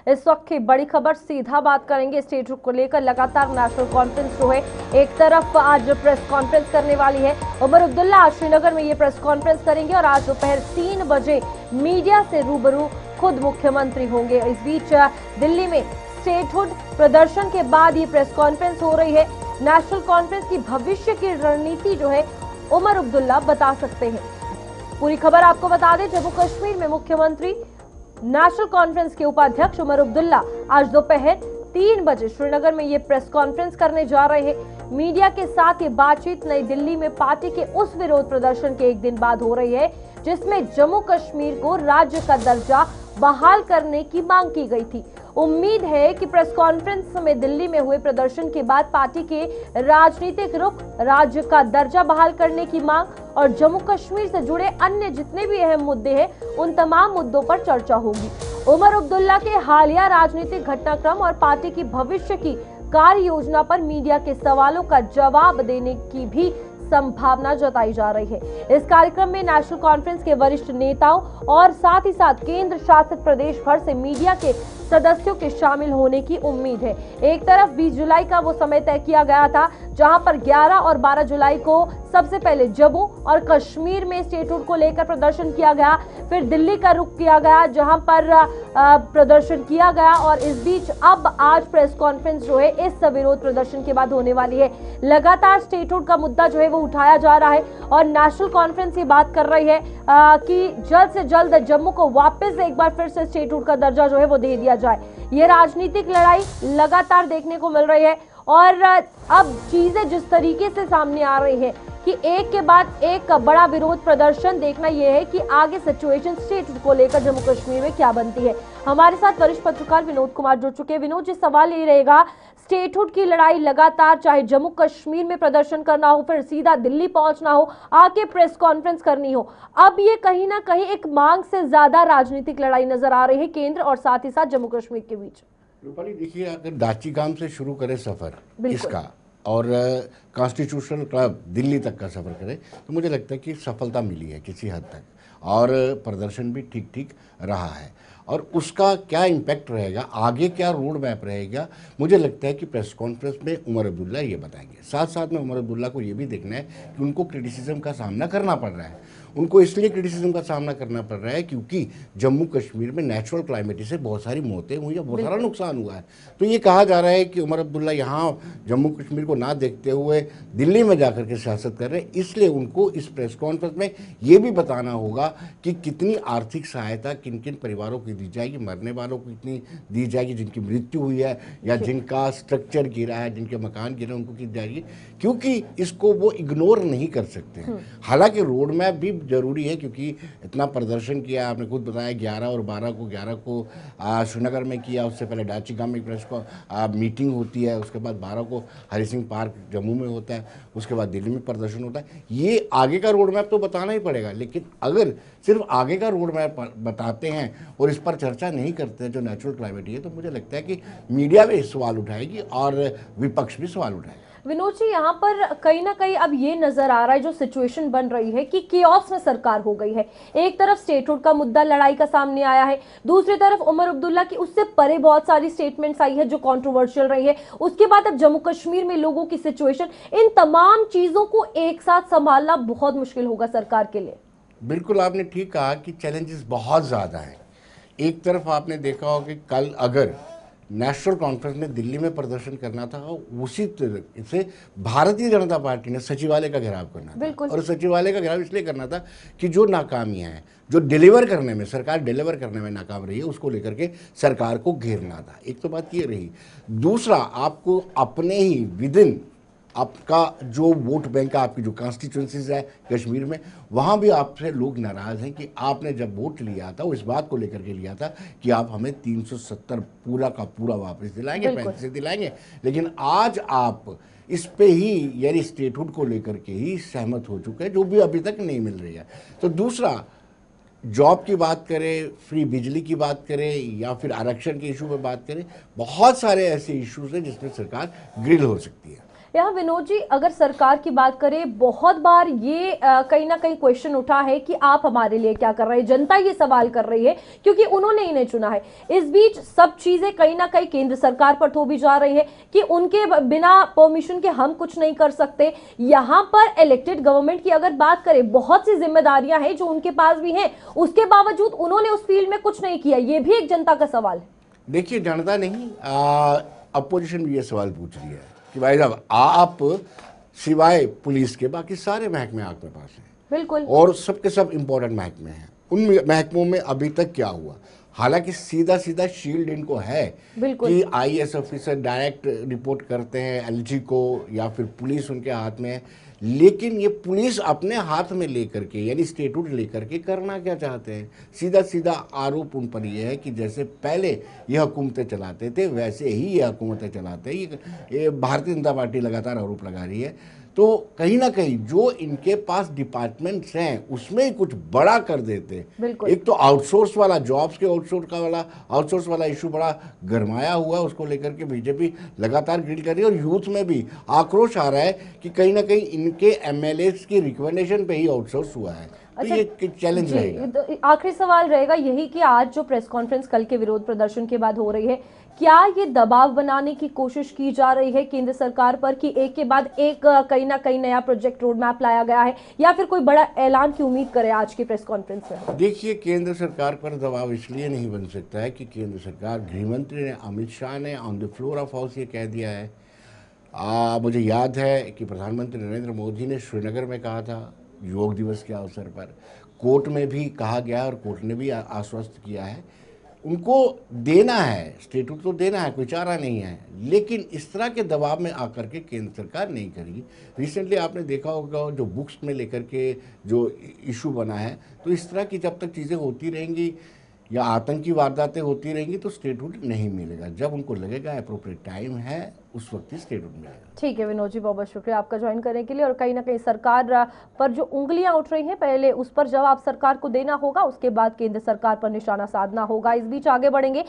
इस वक्त की बड़ी खबर, सीधा बात करेंगे स्टेटहुड को लेकर। लगातार नेशनल कॉन्फ्रेंस जो है, एक तरफ आज प्रेस कॉन्फ्रेंस करने वाली है उमर अब्दुल्ला, आज श्रीनगर में ये प्रेस कॉन्फ्रेंस करेंगे और आज दोपहर 3 बजे मीडिया से रूबरू खुद मुख्यमंत्री होंगे। इस बीच दिल्ली में स्टेटहुड प्रदर्शन के बाद ये प्रेस कॉन्फ्रेंस हो रही है। नेशनल कॉन्फ्रेंस की भविष्य की रणनीति जो है उमर अब्दुल्ला बता सकते हैं। पूरी खबर आपको बता दें, जम्मू कश्मीर में मुख्यमंत्री नेशनल कॉन्फ्रेंस के उपाध्यक्ष उमर अब्दुल्ला आज दोपहर 3 बजे श्रीनगर में ये प्रेस कॉन्फ्रेंस करने जा रहे हैं। मीडिया के साथ ये बातचीत नई दिल्ली में पार्टी के उस विरोध प्रदर्शन के एक दिन बाद हो रही है जिसमें जम्मू कश्मीर को राज्य का दर्जा बहाल करने की मांग की गई थी। उम्मीद है कि प्रेस कॉन्फ्रेंस में दिल्ली में हुए प्रदर्शन के बाद पार्टी के राजनीतिक रुख, राज्य का दर्जा बहाल करने की मांग और जम्मू कश्मीर से जुड़े अन्य जितने भी अहम मुद्दे हैं उन तमाम मुद्दों पर चर्चा होगी। उमर अब्दुल्ला के हालिया राजनीतिक घटनाक्रम और पार्टी की भविष्य की कार्य योजना पर मीडिया के सवालों का जवाब देने की भी संभावना जताई जा रही है। इस कार्यक्रम में नेशनल कॉन्फ्रेंस के वरिष्ठ नेताओं और साथ ही साथ केंद्र शासित प्रदेश भर से मीडिया के सदस्यों के शामिल होने की उम्मीद है। एक तरफ 20 जुलाई का वो समय तय किया गया था जहां पर 11 और 12 जुलाई को सबसे पहले जम्मू और कश्मीर में स्टेटहुड को लेकर प्रदर्शन किया गया, फिर दिल्ली का रुख किया गया जहां पर प्रदर्शन किया गया और इस बीच अब आज प्रेस कॉन्फ्रेंस जो है इस विरोध प्रदर्शन के बाद होने वाली है। लगातार स्टेटहुड का मुद्दा जो है वो उठाया जा रहा है और नेशनल कॉन्फ्रेंस ये बात कर रही है कि जल्द से जल्द जम्मू को वापस एक बार फिर से स्टेटहुड का दर्जा जो है वो दे दिया जाए। ये राजनीतिक लड़ाई लगातार देखने को मिल रही है और अब चीजें जिस तरीके से सामने आ रही है कि एक के बाद एक बड़ा विरोध प्रदर्शन, देखना यह है कि आगे सिचुएशन स्टेटहुड को लेकर जम्मू कश्मीर में क्या बनती है। हमारे साथ वरिष्ठ पत्रकार विनोद कुमार जुड़ चुके हैं। विनोद जी, सवाल ये रहेगा, स्टेटहुड की लड़ाई लगातार, चाहे जम्मू कश्मीर में प्रदर्शन करना हो, फिर सीधा दिल्ली पहुंचना हो, आके प्रेस कॉन्फ्रेंस करनी हो, अब ये कहीं ना कहीं एक मांग से ज्यादा राजनीतिक लड़ाई नजर आ रही है केंद्र और साथ ही साथ जम्मू कश्मीर के बीच। रूपाली, देखिए, अगर दाचीगाम से शुरू करे सफर इसका और कॉन्स्टिट्यूशनल क्लब दिल्ली तक का सफ़र करें तो मुझे लगता है कि सफलता मिली है किसी हद तक और प्रदर्शन भी ठीक ठीक रहा है। और उसका क्या इम्पैक्ट रहेगा, आगे क्या रोड मैप रहेगा, मुझे लगता है कि प्रेस कॉन्फ्रेंस में उमर अब्दुल्ला ये बताएंगे। साथ साथ में उमर अब्दुल्ला को ये भी देखना है कि उनको क्रिटिसिज्म का सामना करना पड़ रहा है। उनको इसलिए क्रिटिसिज्म का सामना करना पड़ रहा है क्योंकि जम्मू कश्मीर में नेचुरल क्लाइमेट से बहुत सारी मौतें हुई या बहुत सारा नुकसान हुआ है। तो ये कहा जा रहा है कि उमर अब्दुल्ला यहाँ जम्मू कश्मीर को ना देखते हुए दिल्ली में जाकर के सियासत कर रहे हैं, इसलिए उनको इस प्रेस कॉन्फ्रेंस में ये भी बताना होगा कि कितनी आर्थिक सहायता किन किन परिवारों को दी जाएगी, मरने वालों को कितनी दी जाएगी, जिनकी मृत्यु हुई है या जिनका स्ट्रक्चर गिरा है, जिनके मकान गिरे उनको की जाएगी, क्योंकि इसको वो इग्नोर नहीं कर सकते हैं। हालांकि रोड मैप भी जरूरी है क्योंकि इतना प्रदर्शन किया, आपने खुद बताया 11 और 12 को, 11 को श्रीनगर में किया, उससे पहले डाचीगाम में प्रेस को मीटिंग होती है, उसके बाद 12 को हरि सिंह पार्क जम्मू में होता है, उसके बाद दिल्ली में प्रदर्शन होता है। ये आगे का रोड मैप तो बताना ही पड़ेगा, लेकिन अगर सिर्फ आगे का रोड मैप बताते हैं और इस पर चर्चा नहीं करते हैं जो नेचुरल क्लाइमेट है, तो मुझे लगता है कि मीडिया भी सवाल उठाएगी और विपक्ष भी सवाल उठाएगा। विनोद जी, यहाँ पर कहीं ना कहीं अब ये नजर आ रहा है, जो सिचुएशन बन रही है कि केओस में सरकार हो गई है। एक तरफ स्टेटहुड का मुद्दा लड़ाई का सामने आया है, दूसरी तरफ उमर अब्दुल्ला की उससे परे बहुत सारी स्टेटमेंट्स आई है जो कंट्रोवर्शियल रही है, उसके बाद अब जम्मू कश्मीर में लोगों की सिचुएशन, इन तमाम चीजों को एक साथ संभालना बहुत मुश्किल होगा सरकार के लिए। बिल्कुल, आपने ठीक कहा कि चैलेंजेस बहुत ज़्यादा हैं। एक तरफ आपने देखा हो कि कल अगर नेशनल कॉन्फ्रेंस में दिल्ली में प्रदर्शन करना था, उसी तरह से भारतीय जनता पार्टी ने सचिवालय का घेराव करना था, और सचिवालय का घेराव इसलिए करना था कि जो नाकामियां हैं, जो डिलीवर करने में, सरकार डिलीवर करने में नाकाम रही है, उसको लेकर के सरकार को घेरना था। एक तो बात ये रही। दूसरा, आपको अपने ही विदिन आपका जो वोट बैंक है, आपकी जो कॉन्स्टिट्यूंसीज है कश्मीर में, वहाँ भी आपसे लोग नाराज़ हैं कि आपने जब वोट लिया था वो इस बात को लेकर के लिया था कि आप हमें 370 पूरा का पूरा वापस दिलाएंगे, 35 दिलाएंगे, लेकिन आज आप इस पे ही, यानी स्टेटहुड को लेकर के ही सहमत हो चुके हैं, जो भी अभी तक नहीं मिल रही है। तो दूसरा, जॉब की बात करें, फ्री बिजली की बात करें या फिर आरक्षण के इशू पे बात करें, बहुत सारे ऐसे इश्यूज हैं जिसमें सरकार ग्रिल हो सकती है। यहाँ विनोद जी, अगर सरकार की बात करें, बहुत बार ये कहीं ना कहीं क्वेश्चन उठा है कि आप हमारे लिए क्या कर रहे हैं। जनता ये सवाल कर रही है क्योंकि उन्होंने इन्हें चुना है। इस बीच सब चीजें कहीं ना कहीं केंद्र सरकार पर थोपी जा रही है कि उनके बिना परमिशन के हम कुछ नहीं कर सकते। यहाँ पर इलेक्टेड गवर्नमेंट की अगर बात करें, बहुत सी जिम्मेदारियां हैं जो उनके पास भी हैं, उसके बावजूद उन्होंने उस फील्ड में कुछ नहीं किया। ये भी एक जनता का सवाल है। देखिए, जनता नहीं, अपोजिशन भी ये सवाल पूछ रही है कि भाई साहब, आप सिवाय पुलिस के बाकी सारे महकमे आपके पास हैं, बिल्कुल, और सबके सब इम्पोर्टेंट महकमे हैं। उन महकमों में अभी तक क्या हुआ? हालांकि सीधा सीधा शील्ड इनको है कि आईएएस ऑफिसर डायरेक्ट रिपोर्ट करते हैं एलजी को, या फिर पुलिस उनके हाथ में है। लेकिन ये पुलिस अपने हाथ में लेकर के, यानी स्टेट्यूट लेकर के करना क्या चाहते हैं? सीधा सीधा आरोप उन पर यह है कि जैसे पहले ये हुकूमतें चलाते थे वैसे ही ये हुकूमतें चलाते हैं। ये भारतीय जनता पार्टी लगातार आरोप लगा रही है। तो कहीं ना कहीं जो इनके पास डिपार्टमेंट्स हैं उसमें ही कुछ बड़ा कर देते। एक तो आउटसोर्स वाला, जॉब्स के आउटसोर्स वाला इशू बड़ा गरमाया हुआ है, उसको लेकर के बीजेपी लगातार ग्रिल कर रही है। और यूथ में भी आक्रोश आ रहा है कि कहीं ना कहीं इनके एमएलएस की रिकमेंडेशन पे ही आउटसोर्स हुआ है। तो ये चैलेंज रहेगा। आखिरी सवाल रहेगा यही कि आज जो प्रेस कॉन्फ्रेंस कल के विरोध प्रदर्शन के बाद हो रही है, क्या ये दबाव बनाने की कोशिश की जा रही है केंद्र सरकार पर कि एक के बाद एक कहीं ना कहीं नया प्रोजेक्ट रोड मैप लाया गया है, या फिर कोई बड़ा ऐलान की उम्मीद करें आज की प्रेस कॉन्फ्रेंस में? देखिए, केंद्र सरकार पर दबाव इसलिए नहीं बन सकता है कि केंद्र सरकार, गृहमंत्री ने, अमित शाह ने on the floor of house ये कह दिया है। मुझे याद है कि प्रधानमंत्री नरेंद्र मोदी ने श्रीनगर में कहा था योग दिवस के अवसर पर, कोर्ट में भी कहा गया और कोर्ट ने भी आश्वस्त किया है। उनको देना है, स्टेट्यूट तो देना है, कोई चारा नहीं है। लेकिन इस तरह के दबाव में आकर के केंद्र सरकार नहीं करेगी। रिसेंटली आपने देखा होगा जो बुक्स में लेकर के जो इशू बना है, तो इस तरह की जब तक चीज़ें होती रहेंगी या आतंकी वारदातें होती रहेंगी तो स्टेटहुड नहीं मिलेगा। जब उनको लगेगा अप्रोप्रिएट टाइम है, उस वक्त ही स्टेटहुड मिलेगा। ठीक है विनोद जी, बहुत बहुत शुक्रिया आपका ज्वाइन करने के लिए। और कहीं ना कहीं सरकार पर जो उंगलियां उठ रही हैं, पहले उस पर जवाब सरकार को देना होगा, उसके बाद केंद्र सरकार पर निशाना साधना होगा। इस बीच आगे बढ़ेंगे।